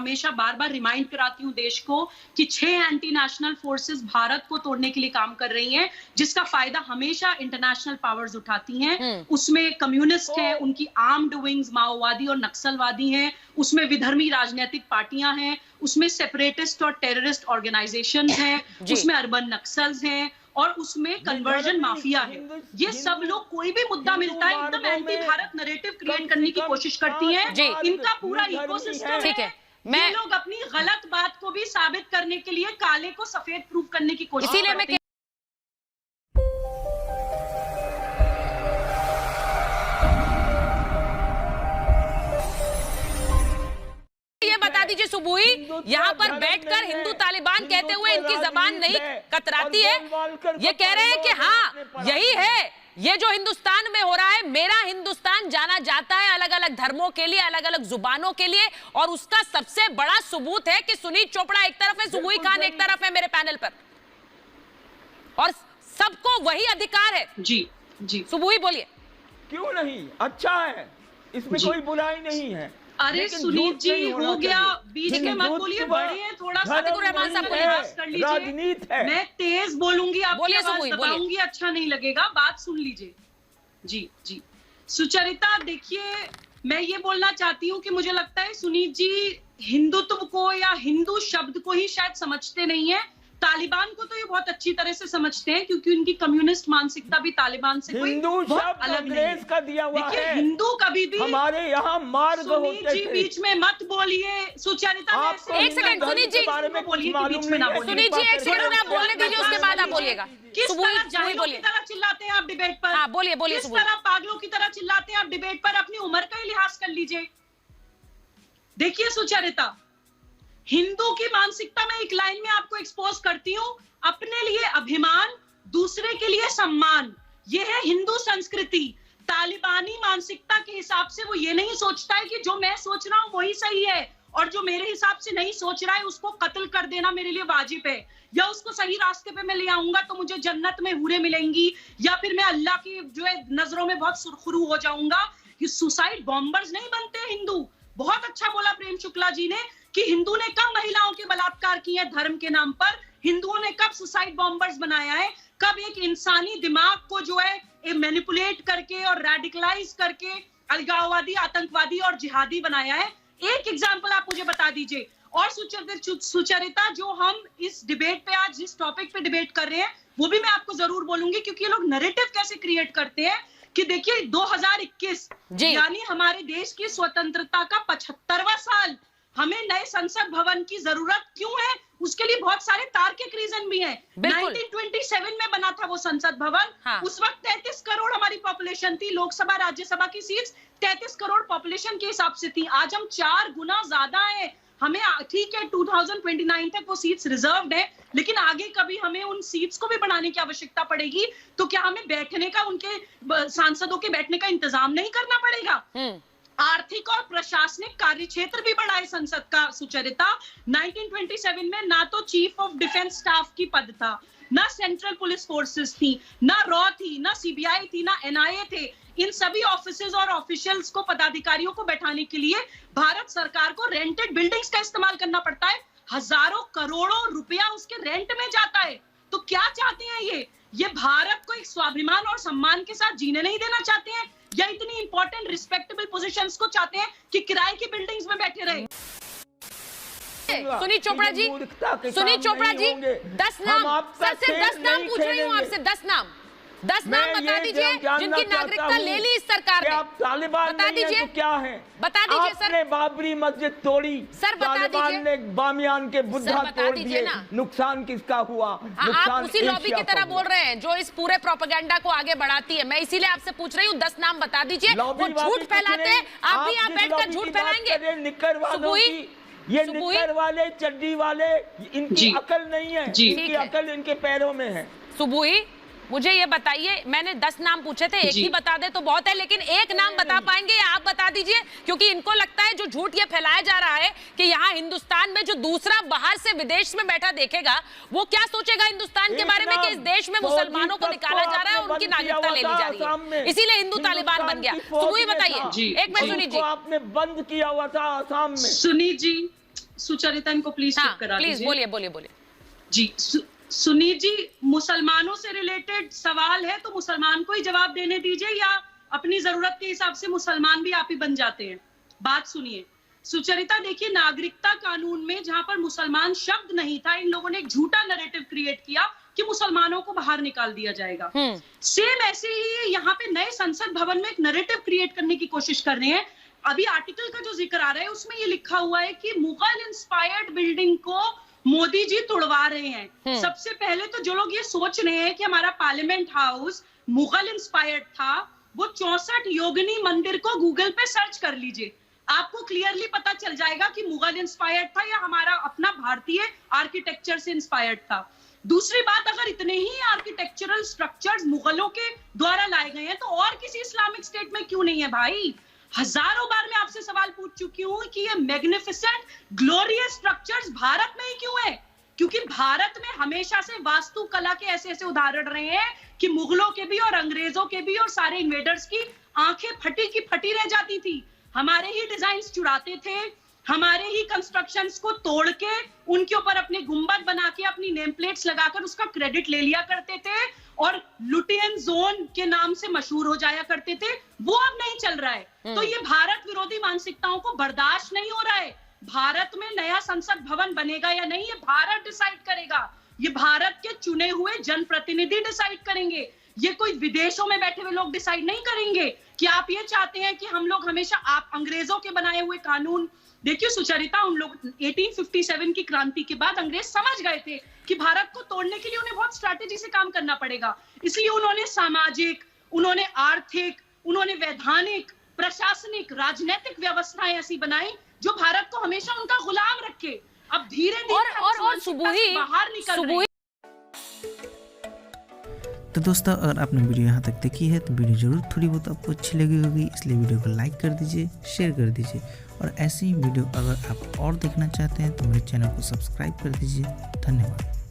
हमेशा बार बार रिमाइंड कराती हूँ देश को कि 6 एंटी नेशनल फोर्सेस भारत को तोड़ने के लिए काम कर रही हैं, जिसका फायदा हमेशा इंटरनेशनल पावर्स उठाती हैं। उसमें कम्युनिस्ट हैं, उनकी आर्म्ड विंग्स माओवादी और नक्सलवादी हैं, उसमें विधर्मी राजनीतिक पार्टियां हैं, उसमें सेपरेटिस्ट और टेररिस्ट ऑर्गेनाइजेशन हैं, उसमें अर्बन नक्सल्स हैं और उसमें कन्वर्जन माफिया है। ये सब लोग कोई भी मुद्दा मिलता है एकदम एंटी भारत नैरेटिव क्रिएट करने की कोशिश करती हैं। इनका पूरा इकोसिस्टम है। ये लोग अपनी गलत बात को भी साबित करने के लिए काले को सफेद प्रूव करने की कोशिश करते हैं। दीजिए सुबुई, यहाँ पर बैठकर हिंदू तालिबान कहते हुए इनकी जबान नहीं कतराती है। ये कह रहे हैं कि हाँ यही है, ये जो हिंदुस्तान में हो रहा है, मेरा हिंदुस्तान जाना जाता है अलग अलग धर्मों के लिए, अलग अलग जुबानों के लिए, और उसका सबसे बड़ा सबूत है कि सुनीत चोपड़ा एक तरफ है, सुबुई खान एक तरफ है मेरे पैनल पर, और सबको वही अधिकार है। जी जी सुबुई बोलिए। क्यों नहीं, अच्छा है, इसमें कोई बुराई नहीं है। अरे सुनीत जी हो गया, बीच में मत बोलिए, बड़े हैं थोड़ा सा रहमान साहब को लिहाज कर लीजिए। राजनीति है, मैं तेज बोलूंगी, आपकी आवाज दबाऊंगी, अच्छा नहीं लगेगा, बात सुन लीजिए। जी जी सुचरिता, देखिए मैं ये बोलना चाहती हूँ कि मुझे लगता है सुनीत जी हिंदुत्व को या हिंदू शब्द को ही शायद समझते नहीं है। तालिबान को तो ये बहुत अच्छी तरह से समझते हैं क्योंकि उनकी कम्युनिस्ट मानसिकता भी तालिबान से कोई बहुत अलग नहीं है। का दिया हुआ है। हिंदू कभी भी हमारे यहाँ मार्ग होते जी, बीच में मत बोलिए। सुचरिता एक सेकंड, सुनीत जी बोलिए, बीच में ना बोलिए। सुनीत जी एक सेकंड आप बोलने दीजिए, उसके बाद आप बोलिएगा। किस तरह जाहिलों की तरह चिल्लाते हैं आप डिबेट पर? हाँ बोलिए बोलिए। किस तरह पागलों की तरह चिल्लाते हैं आप डिबेट पर? अपनी उम्र का ही लिहाज कर लीजिए। देखिए सुचरिता, हिंदू की मानसिकता में एक लाइन में आपको एक्सपोज करती हूँ, अपने लिए अभिमान, दूसरे के लिए सम्मान, ये है हिंदू संस्कृति। तालिबानी मानसिकता के हिसाब से वो ये नहीं सोचता है कि जो मैं सोच रहा हूँ वही सही है, और जो मेरे हिसाब से नहीं सोच रहा है उसको कत्ल कर देना मेरे लिए वाजिब है, या उसको सही रास्ते पे मैं ले आऊंगा तो मुझे जन्नत में हूरें मिलेंगी, या फिर मैं अल्लाह की जो है नजरों में बहुत सुरखरू हो जाऊंगा। ये सुसाइड बॉम्बर्स नहीं बनते हिंदू। बहुत अच्छा बोला प्रेम शुक्ला जी ने कि हिंदू ने कब महिलाओं के बलात्कार किए हैं धर्म के नाम पर, हिंदुओं ने कब सुसाइड बॉम्बर्स बनाया है, कब एक इंसानी दिमाग को जो है मैनिपुलेट करके और रेडिकलाइज करके अलगाववादी, आतंकवादी और जिहादी बनाया है। एक एग्जांपल आप मुझे बता दीजिए। और सुचरिता, जो हम इस डिबेट पे आज जिस टॉपिक पे डिबेट कर रहे हैं वो भी मैं आपको जरूर बोलूंगी, क्योंकि ये लोग नैरेटिव कैसे क्रिएट करते हैं कि देखिए 2021 यानी हमारे देश की स्वतंत्रता का 75वां साल, हमें नए संसद भवन की जरूरत क्यों है? उसके लिए बहुत सारे तार्किक रीजन भी हैं। 1927 में बना था वो संसद भवन। हाँ। उस वक्त 33 करोड़ हमारी पॉपुलेशन थी, लोकसभा राज्यसभा की सीट्स 33 करोड़ पॉपुलेशन के हिसाब से थी। आज हम 4 गुना ज्यादा है। हमें ठीक है 2029 तक वो सीट्स रिजर्व्ड है, लेकिन आगे कभी हमें उन सीट्स को भी बढ़ाने की आवश्यकता पड़ेगी, तो क्या हमें बैठने का, उनके सांसदों के बैठने का इंतजाम नहीं करना पड़ेगा? आर्थिक और प्रशासनिक कार्य क्षेत्र भी बढ़ा है संसद का सुचरिता। 1927 में ना तो चीफ ऑफ डिफेंस स्टाफ की पद था, ना सेंट्रल पुलिस फोर्सेस थी, ना रॉ थी, ना सीबीआई थी, ना एनआईए थे। इन सभी ऑफिसेज और ऑफिशियल्स को, पदाधिकारियों को बैठाने के लिए भारत सरकार को रेंटेड बिल्डिंग्स का इस्तेमाल करना पड़ता है। हजारों करोड़ों रुपया उसके रेंट में जाता है। तो क्या चाहते हैं ये भारत को एक स्वाभिमान और सम्मान के साथ जीने नहीं देना चाहते हैं, या इतनी इंपॉर्टेंट रिस्पेक्टेबल पोजीशंस को चाहते हैं कि किराए की बिल्डिंग्स में बैठे रहे? सुनीत चोपड़ा जी, 10 नाम, सिर्फ 10 नाम पूछ रही हूँ आपसे, 10 नाम बता दीजिए जिनकी नागरिकता ले ली इस सरकार ने। तालिबान बता दीजिए तो क्या है? बता दीजिए सर। आपने बाबरी मस्जिद तोड़ी, सर बता दीजिए। तालिबान ने बामियान के बुद्धा तोड़ दिए, नुकसान किसका हुआ? आप उसी लॉबी की तरह बोल रहे हैं जो इस पूरे प्रोपेगेंडा को आगे बढ़ाती है। मैं इसीलिए आपसे पूछ रही हूँ, 10 नाम बता दीजिए। वो झूठ फैलाते हैं, आप भी यहाँ बैठकर झूठ फैलाएंगे। निक्कर वालों की, ये निक्कर वाले, चड्डी वाले, इनकी अकल नहीं है, इनकी अकल इनके पैरों में है। सुबुई, मुझे ये बताइए, मैंने 10 नाम पूछे थे, एक ही बता दे तो बहुत है, लेकिन एक नाम बता पाएंगे आप बता दीजिए, क्योंकि इनको लगता है जो झूठ ये फैलाया जा रहा है कि यहाँ हिंदुस्तान में जो दूसरा बाहर से विदेश में बैठा देखेगा वो क्या सोचेगा हिंदुस्तान के बारे में कि इस देश में मुसलमानों को निकाला जा रहा है और उनकी नागरिकता ले ली जा रही है, इसीलिए हिंदू तालिबान बन गया। तो ये बताइए, एक मिनट सुनीत जी, आपने बंद किया हुआ था आसाम में। सुचरिता इनको प्लीज चुप करा दीजिए। प्लीज बोलिए बोलिए बोलिए जी। सुनील जी, मुसलमानों से रिलेटेड सवाल है तो मुसलमान को ही जवाब देने दीजिए, या अपनी जरूरत के हिसाब से मुसलमान भी आप ही बन जाते हैं। बात सुनिए सुचरिता, देखिए नागरिकता कानून में जहां पर मुसलमान शब्द नहीं था, इन लोगों ने एक झूठा नैरेटिव क्रिएट किया कि मुसलमानों को बाहर निकाल दिया जाएगा। सेम ऐसे ही यहाँ पे नए संसद भवन में एक नैरेटिव क्रिएट करने की कोशिश कर रहे हैं। अभी आर्टिकल का जो जिक्र आ रहा है उसमें ये लिखा हुआ है कि मुगल इंस्पायर्ड बिल्डिंग को मोदी जी तोड़वा रहे हैं। सबसे पहले तो जो लोग ये सोच रहे हैं कि हमारा पार्लियामेंट हाउस मुगल इंस्पायर्ड था, वो 64 योगिनी मंदिर को गूगल पे सर्च कर लीजिए, आपको क्लियरली पता चल जाएगा कि मुगल इंस्पायर्ड था या हमारा अपना भारतीय आर्किटेक्चर से इंस्पायर्ड था। दूसरी बात, अगर इतने ही आर्किटेक्चरल स्ट्रक्चर्स मुगलों के द्वारा लाए गए हैं तो और किसी इस्लामिक स्टेट में क्यों नहीं है भाई? हजारों बार मैं आपसे सवाल पूछ चुकी हूं कि ये मैग्निफिसेंट ग्लोरियस स्ट्रक्चर्स भारत में ही क्यों है? क्योंकि भारत में हमेशा से वास्तुकला के ऐसे ऐसे उदाहरण रहे हैं कि मुगलों के भी और अंग्रेजों के भी और सारे इन्वेडर्स की आंखें फटी की फटी रह जाती थी। हमारे ही डिजाइन्स चुराते थे, हमारे ही कंस्ट्रक्शंस को तोड़ के उनके ऊपर अपने गुंबद बना के अपनी नेम प्लेट्स लगाकर उसका क्रेडिट ले लिया करते थे और लुटियन जोन के नाम से मशहूर हो जाया करते थे। वो अब नहीं चल रहा है। तो ये भारत विरोधी मानसिकताओं को बर्दाश्त नहीं हो रहा है। भारत में नया संसद भवन बनेगा या नहीं, ये भारत डिसाइड करेगा। ये भारत के चुने हुए जनप्रतिनिधि डिसाइड करेंगे। ये कोई विदेशों में बैठे हुए लोग डिसाइड नहीं करेंगे कि आप ये चाहते हैं कि हम लोग हमेशा आप अंग्रेजों के बनाए हुए कानून। देखिए सुचरिता, उन लोग 1857 की क्रांति के बाद अंग्रेज समझ गए थे कि भारत को तोड़ने के लिए उन्हें बहुत स्ट्रैटेजी से काम करना पड़ेगा। इसलिए उन्होंने सामाजिक, उन्होंने आर्थिक, उन्होंने वैधानिक, प्रशासनिक, राजनीतिक व्यवस्थाएं ऐसी बनाई जो भारत को हमेशा उनका गुलाम रखे। अब धीरे धीरे और सुबुही बाहर निकल रहे हैं। तो दोस्तों, अगर आपने वीडियो यहाँ तक देखी है तो वीडियो जरूर थोड़ी बहुत आपको अच्छी लगी होगी, इसलिए वीडियो को लाइक कर दीजिए, शेयर कर दीजिए। और ऐसी ही वीडियो अगर आप और देखना चाहते हैं तो मेरे चैनल को सब्सक्राइब कर दीजिए। धन्यवाद।